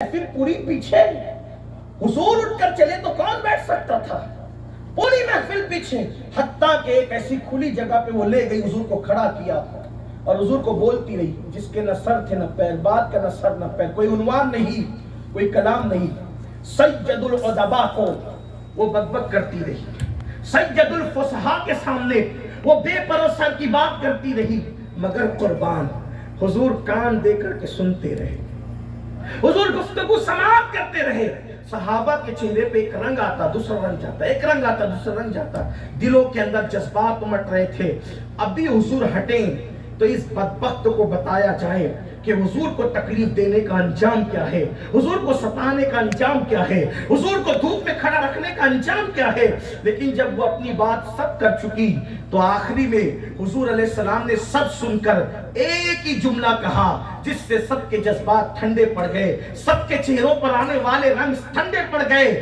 फिर पूरी पीछे हुजूर उठकर चले तो कौन बैठ सकता था? पूरी महफिल पीछे, हत्ता कि एक ऐसी खुली जगह पे वो ले गई, हुजूर को खड़ा किया और हुजूर को बोलती रही, जिसके न सर थे न पैर, बात का न सर न पैर, कोई उन्वान नहीं, कोई कलाम नहीं। सैयदुल उदबा को वो बकबक करती रही, सैयदुल फुसहा के सामने वो बेपरोसा की बात करती रही, मगर कुर्बान हुजूर कान देकर के सुनते रहे, हुजूर गुफ्तगू समाप्त करते रहे। सहाबा के चेहरे पे एक रंग आता, दूसरा रंग जाता, एक रंग आता, दूसरा रंग जाता, दिलों के अंदर जज्बात उमड़ रहे थे। अभी हुजूर हटें तो इस बदबख्त को बताया जाए कि हुजूर को तकलीफ देने का अंजाम क्या है, हुजूर को सताने का अंजाम क्या है, हुजूर को धूप में खड़ा रखने का अंजाम क्या है। लेकिन जब वो अपनी बात सब कर चुकी तो आखिरी में हुजूर अलैहिस्सलाम ने सब सुनकर एक ही जुमला कहा, जिससे सबके जज्बात ठंडे पड़ गए, सबके चेहरों पर आने वाले रंग ठंडे पड़ गए।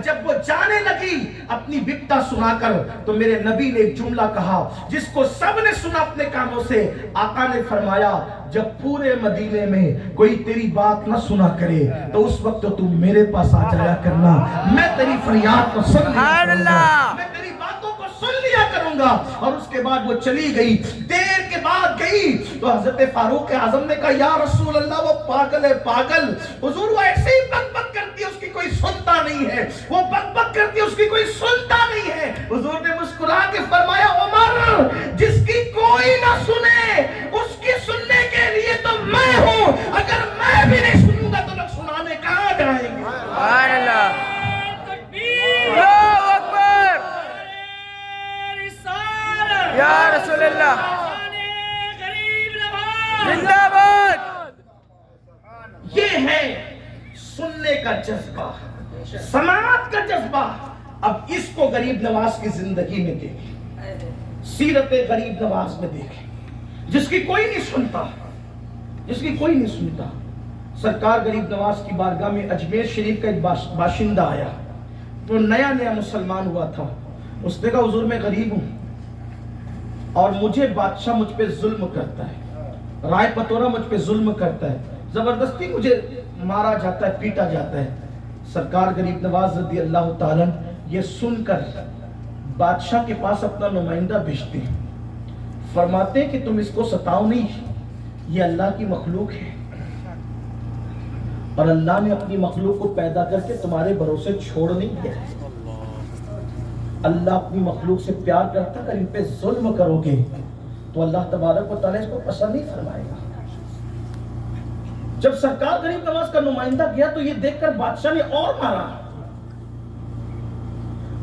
जब वो जाने लगी अपनी बिपता सुनाकर, तो मेरे नबी ने एक जुमला कहा जिसको सब ने सुना अपने कानों से। आका ने फरमाया, जब पूरे मदीने में कोई तेरी बात न सुना करे तो उस वक्त तो तू मेरे पास आ जाया करना, मैं तेरी फरियाद को सुन लिया करूंगा, मैं तेरी बातों को सुन लिया करूंगा। और उसके बाद वो चली गई। देर के बाद गई तो हजरत फारूक आजम ने कहा, या रसूल अल्लाह, वो पागल है, पागल। हुजूर वो ऐसे ही बकबक करती है, उसकी कोई सुनता नहीं है, वो बकबक करती है, उसकी कोई सुनता नहीं है। हुजूर ने मुस्कुरा के फरमाया, उमर, जिसकी कोई ना सुने उसकी सुनने के लिए तो मैं हूं, अगर मैं भी नहीं सुनूंगा तो लोग सुनाने कहां जाएंगे? सुभान अल्लाह, अल्लाहू अकबर, या रसूल अल्लाह, जिंदाबाद। ये है सुनने का जज्बा, समाअत का जज्बा। अब इसको गरीब नवाज की जिंदगी में देखें, सीरत गरीब नवाज में देखें, जिसकी कोई नहीं सुनता, जिसकी कोई नहीं सुनता। सरकार गरीब नवाज की बारगाह में अजमेर शरीफ का एक बाशिंदा आया, तो नया नया मुसलमान हुआ था। उसने कहा, हुजूर मैं गरीब हूं और मुझे बादशाह मुझ पे जुल्म करता है, राय पतोरा मुझ पे जुल्म करता है, जबरदस्ती मुझे मारा जाता है, पीटा जाता है। सरकार गरीब नवाज रज़ी अल्लाह ताला ये सुनकर बादशाह के पास अपना नुमाइंदा भेजते हैं, फरमाते हैं कि तुम इसको सताओ नहीं, ये अल्लाह की मखलूक है और अल्लाह ने अपनी मखलूक को पैदा करके तुम्हारे भरोसे छोड़ नहीं दिया है। अल्लाह अपनी मखलूक से प्यार करता, अगर इन पे जुल्म करोगे तो अल्लाह तबारक व तआला इसको पसंद नहीं फरमाएगा। जब सरकार गरीब नवाज का नुमाइंदा गया तो ये देखकर बादशाह ने और मारा।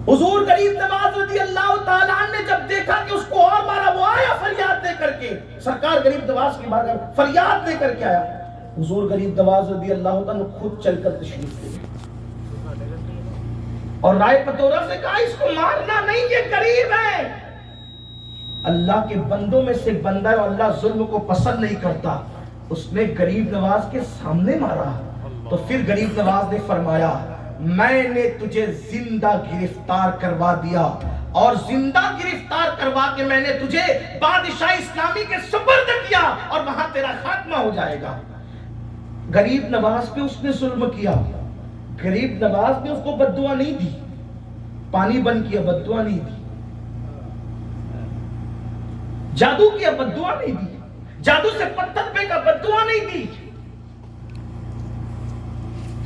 हुजूर गरीब नवाज रज़ी अल्लाह ताला ने जब देखा कि उसको और मारा, वो आया फरियाद दे करके, सरकार गरीब नवाज की बारगाह में फरियाद दे करके आया। हुजूर गरीब नवाज रज़ी अल्लाह ताला खुद चलकर तशरीफ ले और राय पतोरा से कहा, इसको मारना नहीं, ये गरीब है, अल्लाह के बंदों में से बंदा है और अल्लाह जुल्म को पसंद नहीं करता। उसने गरीब नवाज के सामने मारा। तो फिर गरीब नवाज ने फरमाया, मैंने तुझे जिंदा गिरफ्तार करवा दिया और जिंदा गिरफ्तार करवा के मैंने तुझे बादशाह इस्लामी के सुपुर्द किया और वहां तेरा खात्मा हो जाएगा। गरीब नवाज पे उसने जुल्म किया, गरीब नवाज ने उसको बद्दुआ नहीं दी, पानी बंद किया, बद्दुआ नहीं दी, जादू किया, बद्दुआ नहीं दी, जादू से पत्थर फेंका, बद्दुआ नहीं दी।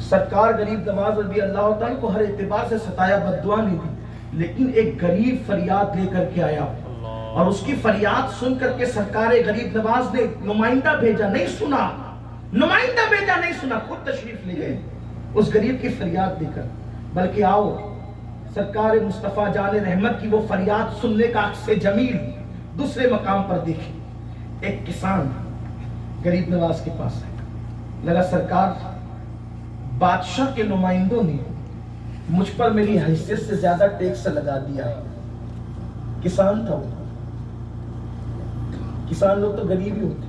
सरकार गरीब नवाज रज़ी अल्लाह ताला को हर एतबार से सताया, बद्दुआ नहीं दी, लेकिन एक गरीब फरियाद लेकर के आया और उसकी फरियाद सुन करके सरकार गरीब नवाज ने नुमाइंदा भेजा, नहीं सुना, नुमाइंदा भेजा, नहीं सुना, खुद तशरीफ ले गए उस गरीब की फरियाद देकर। बल्कि आओ सरकार मुस्तफा जान रहमत की वो फरियाद सुनने का अक्स जमील दूसरे मकाम पर देखे। एक किसान गरीब नवाज के पास है, लगा सरकार बादशाह के नुमाइंदों ने मुझ पर मेरी हैसियत से ज्यादा टैक्स लगा दिया है। किसान था वो, किसान लोग तो गरीब ही होते,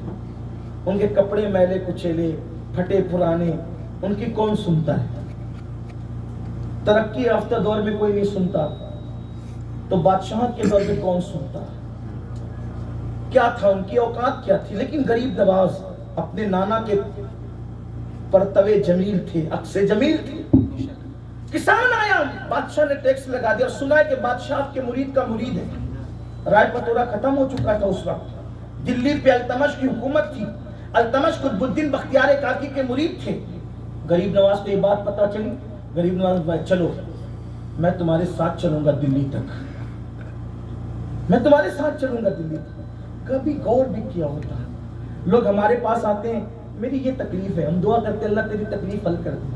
उनके कपड़े मैले कुचेले फटे पुराने, उनकी कौन सुनता है? तरक्की याफ्ता दौर में कोई नहीं सुनता, तो बादशाह के दौर में कौन सुनता? क्या था उनकी औकात क्या थी? लेकिन गरीब नवाज अपने नाना के परतवे जमील थे, अक्से जमील थे। किसान आया, बादशाह ने टैक्स लगा दिया, सुना है कि बादशाह के मुरीद का मुरीद है। राय पतोरा खत्म हो चुका था उस वक्त, दिल्ली पे अल्तमश की हुकूमत थी। अल्तमश कुतुबुद्दीन बख्तियार काकी के मुरीद थे। गरीब नवाज को ये बात पता चली, गरीब नवाज भाई चलो मैं तुम्हारे साथ चलूंगा दिल्ली तक, मैं तुम्हारे साथ चलूंगा दिल्ली तक। कभी गौर भी किया होता, लोग हमारे पास आते हैं, मेरी ये तकलीफ है, हम दुआ करते हैं अल्लाह तेरी तकलीफ हल कर दे।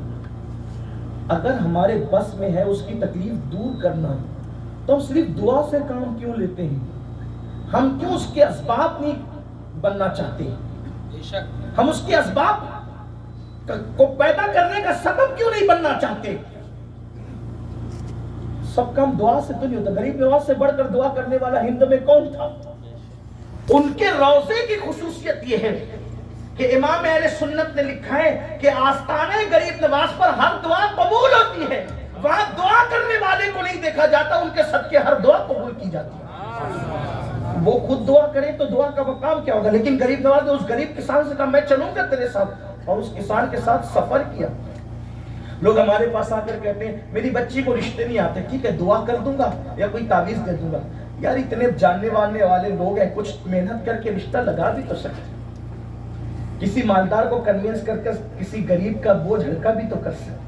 अगर हमारे बस में है उसकी तकलीफ दूर करना, तो हम सिर्फ दुआ से काम क्यों लेते हैं? हम क्यों उसके असबाब नहीं बनना चाहते? हम उसके असबाब को पैदा करने का सबब क्यों नहीं बनना चाहते? सब काम दुआ से तो नहीं होता। गरीब नवाज से बढ़कर दुआ करने वाला हिंद में कौन था? उनके रोजे की खुसूसियत यह है कि इमाम अहले सुन्नत ने लिखा है कि आस्ताने गरीब नवाज पर हर दुआ कबूल होती है। वहां दुआ करने वाले को नहीं देखा जाता, उनके सदके हर दुआ कबूल की जाती है। वो खुद दुआ करे तो दुआ का मकाम क्या होगा? लेकिन गरीब नवाज ने उस गरीब किसान से कहा मैं चलूंगा तेरे साथ, और उस किसान के साथ सफर किया। लोग हमारे पास आकर कहते हैं मेरी बच्ची को रिश्ते नहीं आते, ठीक है दुआ कर दूंगा या कोई तावीज दे दूंगा। यार इतने जानने वाले लोग हैं, कुछ मेहनत करके रिश्ता लगा भी तो सकते, किसी मालदार को कन्विंस करके किसी गरीब का बोझ हल्का भी तो कर सकते।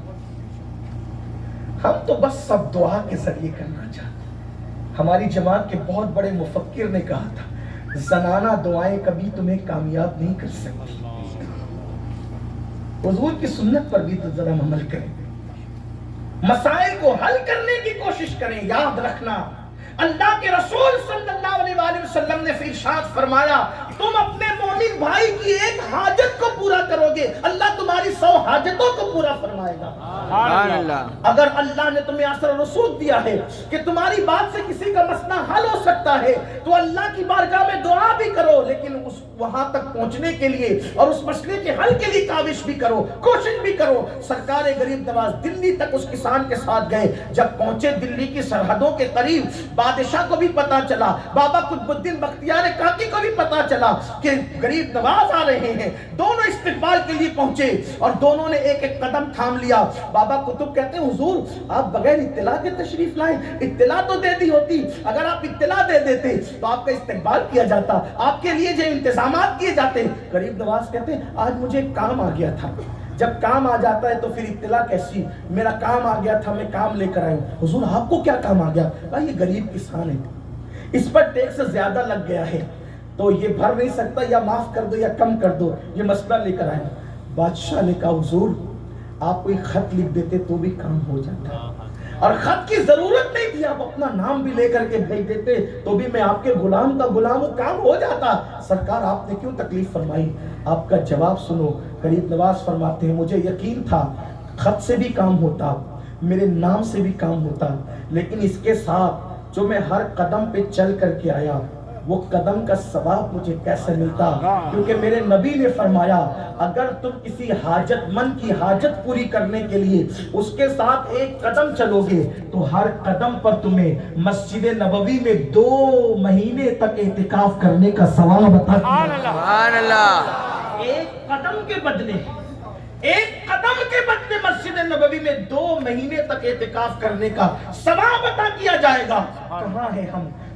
हम तो बस सब दुआ के जरिए करना चाहते। हमारी जमात के बहुत बड़े मुफक्किर ने कहा था जनाना दुआएं कभी तुम्हें कामयाब नहीं कर सकती। हुजूर की सुन्नत पर भी तो जरा अमल करें, मसाइल को हल करने की कोशिश करें। याद रखना अल्लाह के रसूल सल्लल्लाहु अलैहि वसल्लम ने इरशाद फरमाया तुम अपने मोमिन भाई की एक हाजत को पूरा करोगे, अल्लाह तुम्हारी 100 हाजतों को पूरा फरमाएगा। अगर अल्लाह ने तुम्हें असर रसूल दिया है कि तुम्हारी बात से किसी का मसला हल हो सकता है, तो अल्लाह की बारगाह में दुआ भी करो, लेकिन उस वहां तक पहुंचने के लिए और उस मसले के हल के लिए काविश भी करो, कोशिश भी करो। सरकार गरीब नवाज दिल्ली तक उस किसान के साथ गए। जब पहुंचे दिल्ली की सरहदों के करीब, बादशाह को भी पता चला, बाबा कुतुबुद्दीन बख्तियार काकी को भी पता चला कि गरीब नवाज आ रहे हैं। दोनों इस्तिकबाल के लिए पहुंचे और दोनों ने एक एक कदम थाम लिया। बाबा कुतुब कहते हैं हुजूर आप बगैर इत्तिला के तशरीफ लाए, इत्तिला तो दे दी होती, अगर आप इत्तिला दे देते तो आपका इस्तिकबाल किया जाता, आपके लिए जो इंतजामात किए जाते। गरीब नवाज कहते हैं आज मुझे काम आ गया था, जब काम आ जाता है तो फिर इत्तिला कैसी, मेरा काम आ गया था मैं काम लेकर आया हूं। हुजूर आपको क्या काम आ गया? भाई ये गरीब किसान है, इस पर टैक्स ज्यादा लग गया है तो ये भर नहीं सकता, या माफ कर दो या कम कर दो, ये मसला लेकर आए। बादशाह ने कहा हुजूर आप कोई खत लिख देते तो भी काम हो जाता, और खत की जरूरत नहीं थी, आप अपना नाम भी लेकर के भेज देते तो भी मैं आपके गुलाम का गुलाम हूं, काम हो जाता। सरकार आपने क्यों तकलीफ फरमाई? आपका जवाब सुनो। गरीब नवाज फरमाते हैं मुझे यकीन था खत से भी काम होता, मेरे नाम से भी काम होता, लेकिन इसके साथ जो मैं हर कदम पे चल करके आया वो कदम का सवाब मुझे कैसे मिलता? क्योंकि मेरे नबी ने फरमाया अगर तुम किसी हाजतमंद की हाजत पूरी करने के लिए उसके साथ एक कदम चलोगे तो हर कदम पर तुम्हें मस्जिद नबवी में 2 महीने तक एतिकाफ करने का सवाब अता किया। एक कदम के बदले मस्जिद नबवी में 2 महीने तक एतिकाफ करने का सवाब अता किया जाएगा। कहाँ है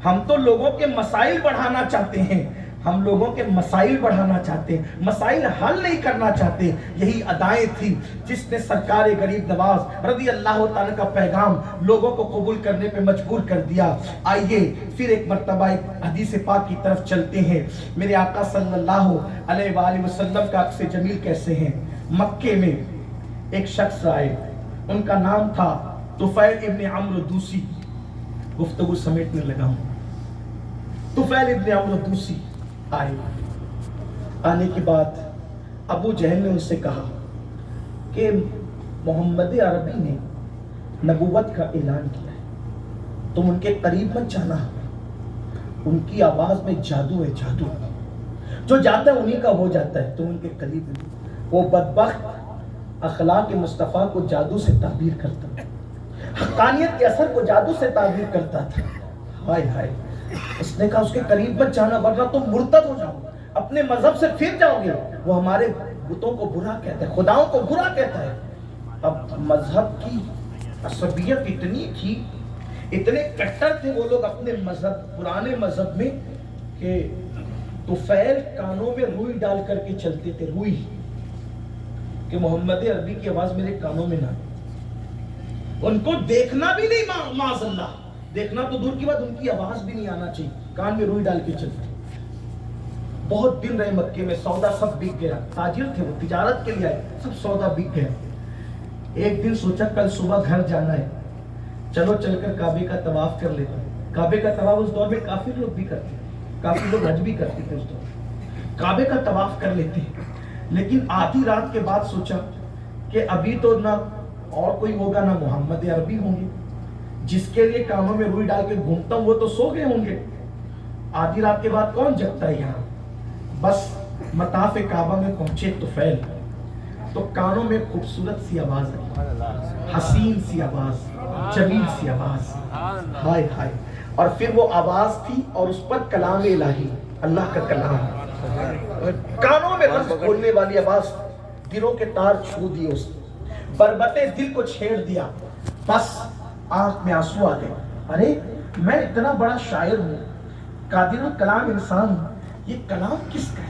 हम तो लोगों के मसाइल बढ़ाना चाहते हैं, हम लोगों के मसाइल बढ़ाना चाहते हैं, मसाइल हल नहीं करना चाहते। यही अदाएं थी जिसने सरकार गरीब नवाज रज़ी अल्लाह ताला का पैगाम लोगों को कबूल करने पे मजबूर कर दिया। आइए फिर एक मर्तबा एक हदीस पाक की तरफ चलते हैं। मेरे आका सल्लल्लाहु अलैहि वसल्लम का अक्स जमील कैसे हैं? मक्के में एक शख्स आए, उनका नाम था तुफैल इब्न अम्र दूसी। गुफ्तगू समेटने लगा हूं। तुफैल इब्न अम्र दूसी आए, आने के बाद अबू जहल ने उनसे कहा कि मोहम्मद अरबी ने नबूवत का ऐलान किया है, तुम उनके करीब मत जाना, उनकी आवाज में जादू है, जादू जो जाता है उन्हीं का हो जाता है, तुम उनके करीब नहीं। वो बदबख्त अखलाक मुस्तफ़ा को जादू से ताबीर करता था, हक़ानियत के असर को जादू से ताबीर करता था। हाय हाय, उसने कहा उसके करीब मत जाना वरना तुम मुर्तद हो जाओगे, अपने मजहब से फिर जाओगे। वो हमारे بتوں کو برا کہتا ہے، خداؤں کو برا کہتا ہے۔ اب مذہب کی عصبیت اتنی تھی، اتنے کٹر تھے وہ لوگ اپنے مذہب، پرانے مذہب میں، کہ طفیل کانوں میں روئی ڈال کر کے چلتے تھے، روئی، کہ محمد عربی کی آواز میرے کانوں میں نہ، ان کو دیکھنا بھی نہیں، معاذ اللہ، دیکھنا تو دور کی بات، ان کی آواز بھی نہیں آنا چاہیے، کان میں روئی ڈال کے چلتے۔ بہت دن رہے مکے میں، سودا سب بک گیا، تاجر تھے وہ، تجارت کے لیے آئے، سب سودا بک گیا۔ ایک دن سوچا کل صبح گھر جانا ہے، چلو چل کر کعبے کا طواف کر لیتے ہیں۔ کعبے کا طواف اس دور میں کافر لوگ بھی کرتے ہیں، کافی لوگ حج بھی کرتے تھے اس دور، کعبے کا طواف کر لیتے ہیں۔ لیکن آدھی رات کے بعد سوچا کہ ابھی تو نہ اور کوئی ہوگا، نہ محمد عربی ہوں گے، جس کے لیے کانوں میں روئی ڈال کے گھومتا ہوں وہ تو سو گئے ہوں گے، آدھی رات کے بعد کون جگتا ہے یہاں۔ بس مطاف کعبہ میں پہنچے طفیل، تو کانوں میں خوبصورت سی آواز آئی، حسین سی آواز، جمیل سی آواز، ہائے ہائے، اور پھر وہ آواز تھی اور اس پر کلام الہی، اللہ کا کلام، کانوں میں رس کھولنے والی آواز، دلوں کے تار چھو دیے، اس بربتے دل کو چھیڑ دیا۔ بس آنکھ میں آنسو آ گئے، ارے میں اتنا بڑا شاعر ہوں، قادر الکلام انسان ہوں، یہ کلام کس کا ہے؟